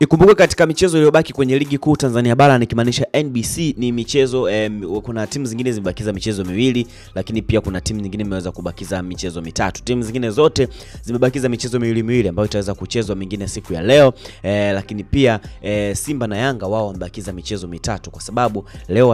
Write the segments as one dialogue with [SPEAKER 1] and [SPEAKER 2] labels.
[SPEAKER 1] Ikumbuke katika michezo iliyobaki kwenye ligi kuu Tanzania bara nikimaanisha NBC ni michezo kuna timu zingine zimebakiza michezo miwili, lakini pia kuna timu nyingine imeweza kubakiza michezo mitatu. Timu zingine zote zimebakiza michezo miwili ambayo itaweza kuchezwa mingine siku ya leo. Lakini pia Simba na Yanga wao wamebakiza michezo mitatu kwa sababu leo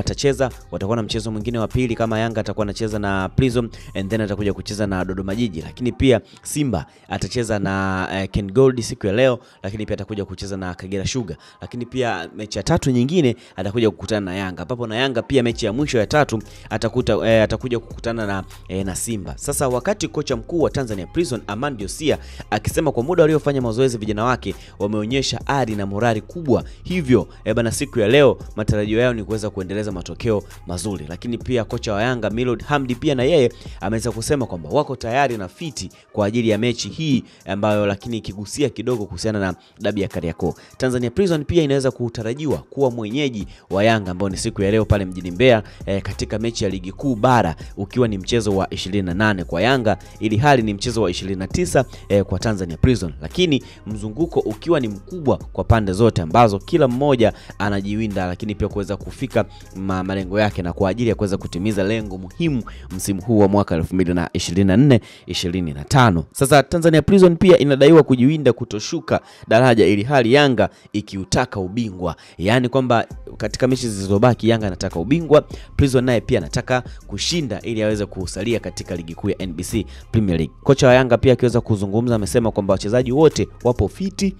[SPEAKER 1] watakuwa na mchezo mwingine wa pili kama Yanga atakuwa anacheza na Prison and then atakuja kucheza na Dodoma Jiji. Lakini pia Simba atacheza na Ken Gold siku ya leo, lakini pia atakuja kucheza na Kagera Sugar. Lakini pia mechi ya tatu nyingine atakuja kukutana na Yanga. Papo na Yanga pia mechi ya mwisho ya tatu atakuja kukutana na Simba. Sasa wakati kocha mkuu wa Tanzania Prison Ahmad Josia akisema kwa muda waliofanya mazoezi vijana wake wameonyesha ari na morali kubwa, hivyo bana siku ya leo matarajio yao ni kuweza kuendeleza matokeo mazuri. Lakini pia kocha wa Yanga Milod Hamdi pia na yeye ameweza kusema kwamba wako tayari na fiti kwa ajili ya mechi hii ambayo lakini ikigusia kidogo kuhusiana na dabi ya Kariakoo. Tanzania Prison pia inaweza kutarajiwa kuwa mwenyeji wa Yanga ambao ni siku ya leo pale mjini Mbeya katika mechi ya ligi kuu bara, ukiwa ni mchezo wa 28 kwa Yanga ili hali ni mchezo wa 29 kwa Tanzania Prison, lakini mzunguko ukiwa ni mkubwa kwa pande zote ambazo kila mmoja anajiwinda, lakini pia kuweza kufika malengo yake na kwa ajili ya kuweza kutimiza lengo muhimu msimu huu wa mwaka 2024-25. Sasa Tanzania Prison pia inadaiwa kujiwinda kutoshuka daraja ili hali Yanga ikiutaka ubingwa. Yaani kwamba katika mechi zilizobaki Yanga anataka ubingwa, Prison naye pia anataka kushinda ili aweze kusalia katika ligi kuu ya NBC Premier League. Kocha wa Yanga pia akiweza kuzungumza amesema kwamba wachezaji wote wapo fiti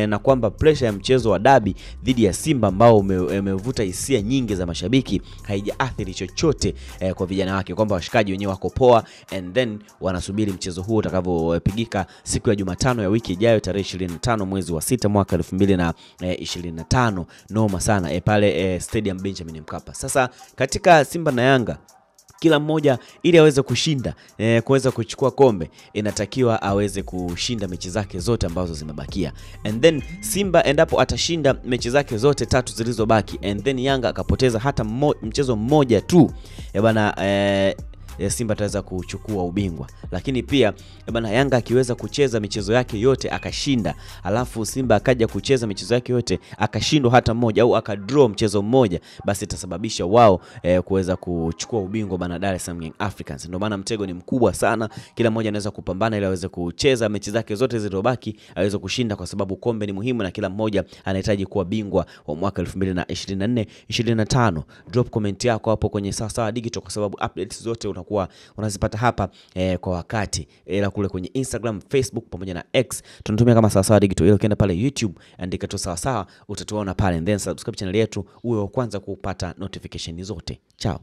[SPEAKER 1] na kwamba pressure ya mchezo wa dabi dhidi ya Simba ambao umevuta hisia nyingi za mashabiki haijaathiri chochote kwa vijana wake, kwamba washikaji wenyewe wako poa and then wanasubiri mchezo huo utakavyopigika siku ya Jumatano ya wiki ijayo tarehe 25 mwezi wa 6 mwaka 2025. Noma sana pale Stadium Benjamin Mkapa. Sasa katika Simba na Yanga kila mmoja ili aweze kushinda kuweza kuchukua kombe inatakiwa aweze kushinda mechi zake zote ambazo zimebakia. And then Simba endapo atashinda mechi zake zote tatu zilizobaki and then Yanga akapoteza hata mchezo mmoja tu, bana Simba ataweza kuchukua ubingwa. Lakini pia bana Yanga akiweza kucheza michezo yake yote akashinda, alafu Simba akaja kucheza michezo yake yote akashindwa hata mmoja au akadraw mchezo mmoja, basi itasababisha wao kuweza kuchukua ubingwa bana Dar es Salaam Young Africans. Ndio maana mtego ni mkubwa sana, kila mmoja anaweza kupambana ili aweze kucheza mechi zake zote zilizobaki aweze kushinda, kwa sababu kombe ni muhimu na kila mmoja anahitaji kuwa bingwa wa mwaka 2024-25. Drop comment yako hapo kwenye Sawasawa Digital kwa sababu updates zote unazipata hapa kwa wakati, ila kule kwenye Instagram, Facebook pamoja na X tunatumia kama Sawasawa Digital. Ile ukienda pale YouTube andika tu Sawasawa utatuona pale, and then subscribe channel yetu uwe wa kwanza kupata notification zote. Ciao.